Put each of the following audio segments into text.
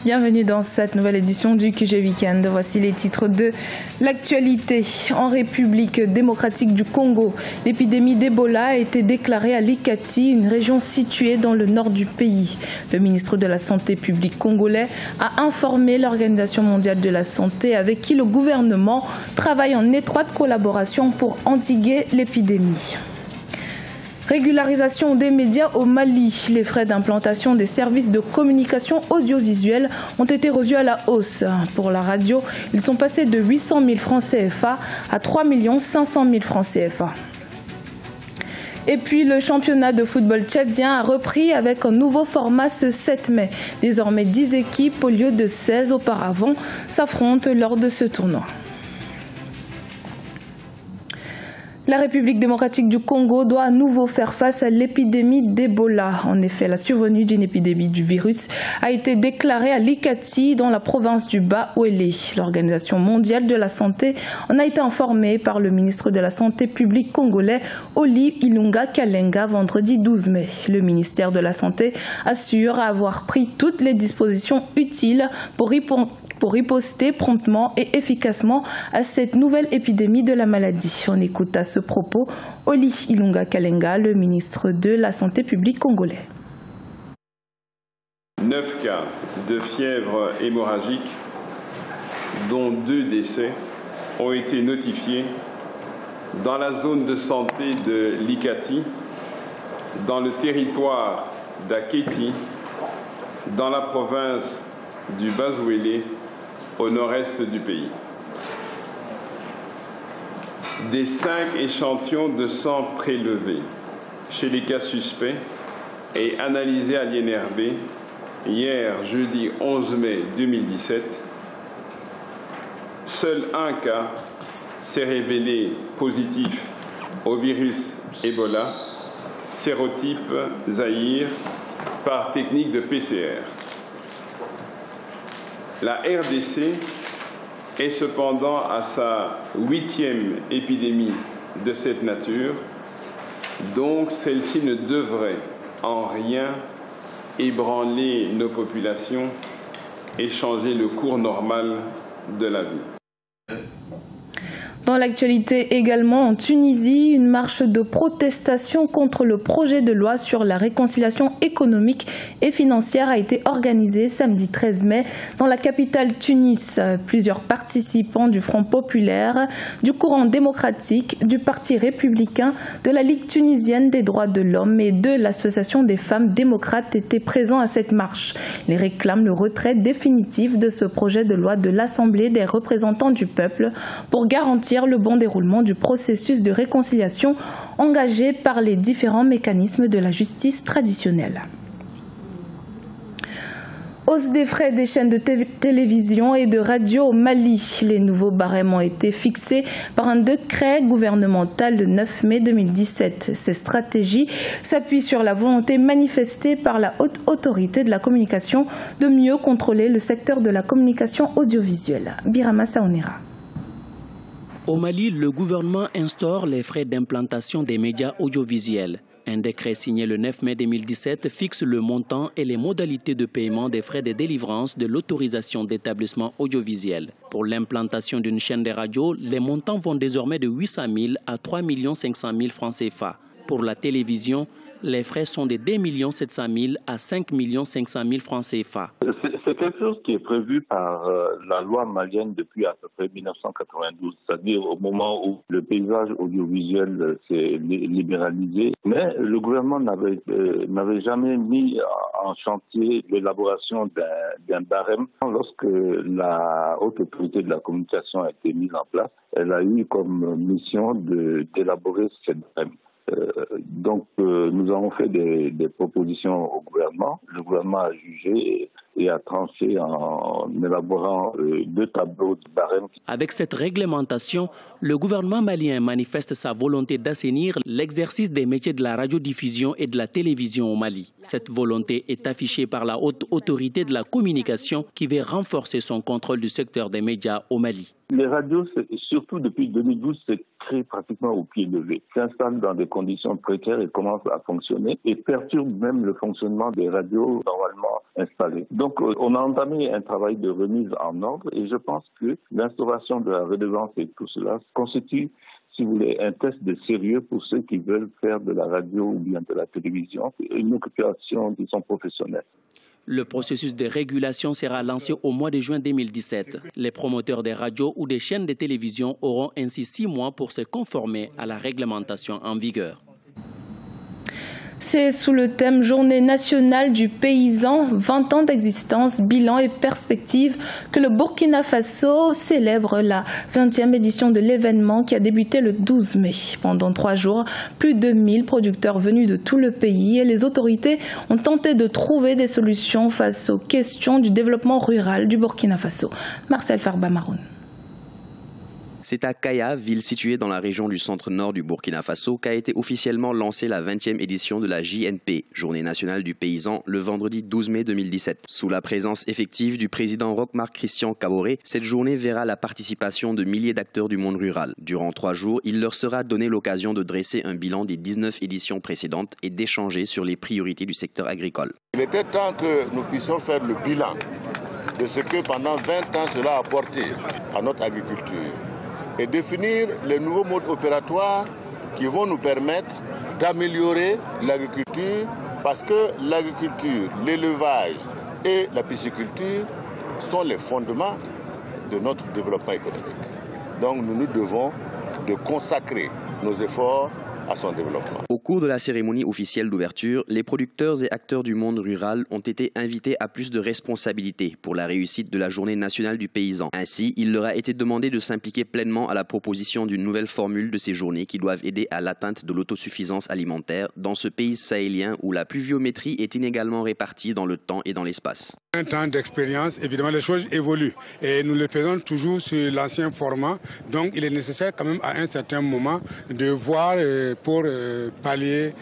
Bienvenue dans cette nouvelle édition du QG Weekend. Voici les titres de l'actualité. En République démocratique du Congo, l'épidémie d'Ebola a été déclarée à Likati, une région située dans le nord du pays. Le ministre de la Santé publique congolais a informé l'Organisation mondiale de la santé avec qui le gouvernement travaille en étroite collaboration pour endiguer l'épidémie. Régularisation des médias au Mali. Les frais d'implantation des services de communication audiovisuelle ont été revus à la hausse. Pour la radio, ils sont passés de 800 000 francs CFA à 3 500 000 francs CFA. Et puis le championnat de football tchadien a repris avec un nouveau format ce 7 mai. Désormais 10 équipes au lieu de 16 auparavant s'affrontent lors de ce tournoi. La République démocratique du Congo doit à nouveau faire face à l'épidémie d'Ebola. En effet, la survenue d'une épidémie du virus a été déclarée à Likati, dans la province du Bas-Ouélé. L'Organisation mondiale de la santé en a été informée par le ministre de la Santé publique congolais, Oli Ilunga Kalenga, vendredi 12 mai. Le ministère de la Santé assure avoir pris toutes les dispositions utiles pour riposter promptement et efficacement à cette nouvelle épidémie de la maladie. On écoute à ce propos Oli Ilunga Kalenga, le ministre de la Santé publique congolais. 9 cas de fièvre hémorragique, dont 2 décès, ont été notifiés dans la zone de santé de Likati, dans le territoire d'Aketi, dans la province du Bas-Ouélé, au nord-est du pays. Des 5 échantillons de sang prélevés chez les cas suspects et analysés à l'INRB hier, jeudi 11 mai 2017, seul un cas s'est révélé positif au virus Ebola, sérotype Zaïre, par technique de PCR. La RDC est cependant à sa 8e épidémie de cette nature, donc celle-ci ne devrait en rien ébranler nos populations et changer le cours normal de la vie. Dans l'actualité également, en Tunisie, une marche de protestation contre le projet de loi sur la réconciliation économique et financière a été organisée samedi 13 mai dans la capitale Tunis. Plusieurs participants du Front populaire, du courant démocratique, du Parti républicain, de la Ligue tunisienne des droits de l'homme et de l'Association des femmes démocrates étaient présents à cette marche. Ils réclament le retrait définitif de ce projet de loi de l'Assemblée des représentants du peuple pour garantir le bon déroulement du processus de réconciliation engagé par les différents mécanismes de la justice traditionnelle. Hausse des frais des chaînes de télévision et de radio au Mali. Les nouveaux barèmes ont été fixés par un décret gouvernemental le 9 mai 2017. Ces stratégies s'appuient sur la volonté manifestée par la haute autorité de la communication de mieux contrôler le secteur de la communication audiovisuelle. Birama Saonera. Au Mali, le gouvernement instaure les frais d'implantation des médias audiovisuels. Un décret signé le 9 mai 2017 fixe le montant et les modalités de paiement des frais de délivrance de l'autorisation d'établissement audiovisuel. Pour l'implantation d'une chaîne de radio, les montants vont désormais de 800 000 à 3 500 000 francs CFA. Pour la télévision, les frais sont de 2 700 000 à 5 500 000 francs CFA. C'est quelque chose qui est prévu par la loi malienne depuis à peu près 1992, c'est-à-dire au moment où le paysage audiovisuel s'est libéralisé. Mais le gouvernement n'avait jamais mis en chantier l'élaboration d'un barème. Lorsque la haute autorité de la communication a été mise en place, elle a eu comme mission d'élaborer cette barème. Donc, nous avons fait des propositions au gouvernement. Le gouvernement a jugé et a tranché en élaborant 2 tableaux de barème. Avec cette réglementation, le gouvernement malien manifeste sa volonté d'assainir l'exercice des métiers de la radiodiffusion et de la télévision au Mali. Cette volonté est affichée par la haute autorité de la communication qui veut renforcer son contrôle du secteur des médias au Mali. Les radios, surtout depuis 2012, se créent pratiquement au pied levé, s'installent dans des conditions précaires et commencent à fonctionner et perturbent même le fonctionnement des radios normalement installées. Donc Donc, on a entamé un travail de remise en ordre et je pense que l'instauration de la redevance et tout cela constitue, si vous voulez, un test de sérieux pour ceux qui veulent faire de la radio ou bien de la télévision une occupation, disons, professionnelle. Le processus de régulation sera lancé au mois de juin 2017. Les promoteurs des radios ou des chaînes de télévision auront ainsi 6 mois pour se conformer à la réglementation en vigueur. C'est sous le thème Journée nationale du paysan, 20 ans d'existence, bilan et perspectives que le Burkina Faso célèbre la 20e édition de l'événement qui a débuté le 12 mai. Pendant 3 jours, plus de 1000 producteurs venus de tout le pays et les autorités ont tenté de trouver des solutions face aux questions du développement rural du Burkina Faso. Marcel Farba Maroun. C'est à Kaya, ville située dans la région du centre-nord du Burkina Faso, qu'a été officiellement lancée la 20e édition de la JNP, Journée nationale du paysan, le vendredi 12 mai 2017. Sous la présence effective du président Roch Marc Christian Kaboré, cette journée verra la participation de milliers d'acteurs du monde rural. Durant 3 jours, il leur sera donné l'occasion de dresser un bilan des 19 éditions précédentes et d'échanger sur les priorités du secteur agricole. Il était temps que nous puissions faire le bilan de ce que pendant 20 ans cela a apporté à notre agriculture et définir les nouveaux modes opératoires qui vont nous permettre d'améliorer l'agriculture parce que l'agriculture, l'élevage et la pisciculture sont les fondements de notre développement économique. Donc nous nous devons de consacrer nos efforts à son développement. Au cours de la cérémonie officielle d'ouverture, les producteurs et acteurs du monde rural ont été invités à plus de responsabilités pour la réussite de la Journée nationale du paysan. Ainsi, il leur a été demandé de s'impliquer pleinement à la proposition d'une nouvelle formule de ces journées qui doivent aider à l'atteinte de l'autosuffisance alimentaire dans ce pays sahélien où la pluviométrie est inégalement répartie dans le temps et dans l'espace. 20 ans d'expérience, évidemment les choses évoluent et nous le faisons toujours sur l'ancien format. Donc il est nécessaire quand même à un certain moment de voir pour pallier,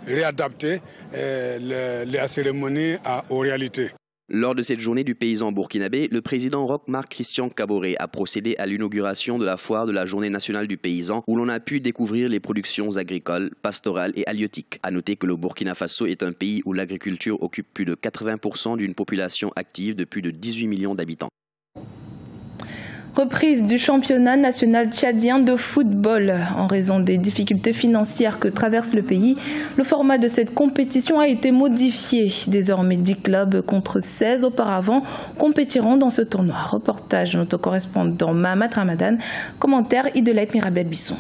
réadapter la cérémonie aux réalités. Lors de cette journée du paysan burkinabé, le président Roch Marc Christian Kaboré a procédé à l'inauguration de la foire de la Journée nationale du paysan où l'on a pu découvrir les productions agricoles, pastorales et halieutiques. À noter que le Burkina Faso est un pays où l'agriculture occupe plus de 80% d'une population active de plus de 18 millions d'habitants. Reprise du championnat national tchadien de football. En raison des difficultés financières que traverse le pays, le format de cette compétition a été modifié. Désormais, 10 clubs contre 16 auparavant compétiront dans ce tournoi. Reportage de notre correspondant Mahamat Ramadan. Commentaire Idelette Mirabel Bisson.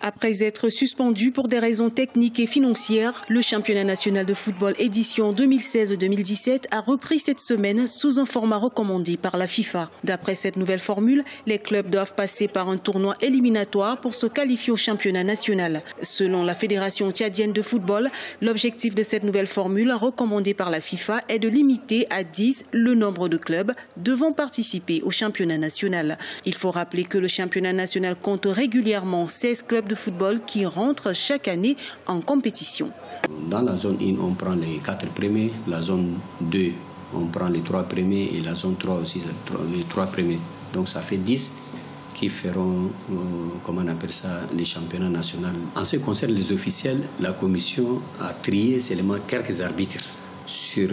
Après être suspendu pour des raisons techniques et financières, le championnat national de football édition 2016-2017 a repris cette semaine sous un format recommandé par la FIFA. D'après cette nouvelle formule, les clubs doivent passer par un tournoi éliminatoire pour se qualifier au championnat national. Selon la Fédération tchadienne de football, l'objectif de cette nouvelle formule recommandée par la FIFA est de limiter à 10 le nombre de clubs devant participer au championnat national. Il faut rappeler que le championnat national compte régulièrement 16 clubs de football qui rentrent chaque année en compétition. Dans la zone 1, on prend les 4 premiers, la zone 2, on prend les 3 premiers et la zone 3 aussi, les 3 premiers. Donc ça fait 10 qui feront, comment on appelle ça, les championnats nationaux. En ce qui concerne les officiels, la commission a trié seulement quelques arbitres sur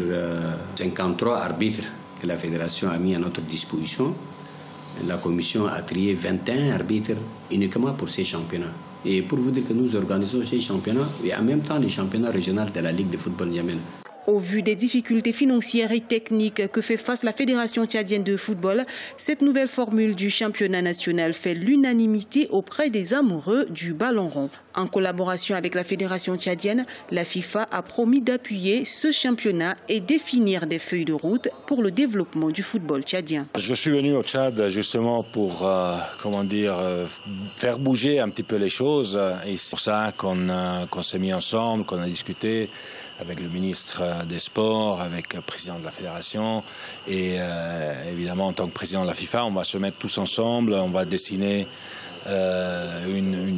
53 arbitres que la fédération a mis à notre disposition. La commission a trié 21 arbitres uniquement pour ces championnats. Et pour vous dire que nous organisons ces championnats et en même temps les championnats régionaux de la Ligue de football yémen. Au vu des difficultés financières et techniques que fait face la Fédération tchadienne de football, cette nouvelle formule du championnat national fait l'unanimité auprès des amoureux du ballon rond. En collaboration avec la Fédération tchadienne, la FIFA a promis d'appuyer ce championnat et définir des feuilles de route pour le développement du football tchadien. Je suis venu au Tchad justement pour faire bouger un petit peu les choses et c'est pour ça qu'on s'est mis ensemble, qu'on a discuté avec le ministre des Sports, avec le président de la Fédération et évidemment en tant que président de la FIFA, on va se mettre tous ensemble, on va dessiner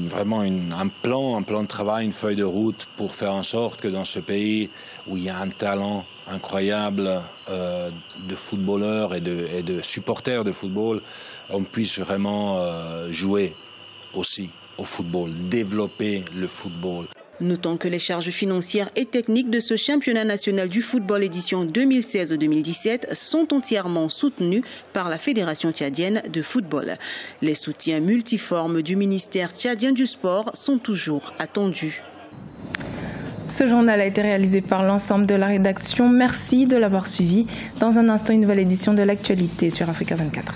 vraiment un plan de travail, une feuille de route pour faire en sorte que dans ce pays où il y a un talent incroyable de footballeurs et de supporters de football, on puisse vraiment jouer aussi au football, développer le football. Notons que les charges financières et techniques de ce championnat national du football édition 2016-2017 sont entièrement soutenues par la Fédération tchadienne de football. Les soutiens multiformes du ministère tchadien du sport sont toujours attendus. Ce journal a été réalisé par l'ensemble de la rédaction. Merci de l'avoir suivi. Dans un instant, une nouvelle édition de l'actualité sur Africa 24.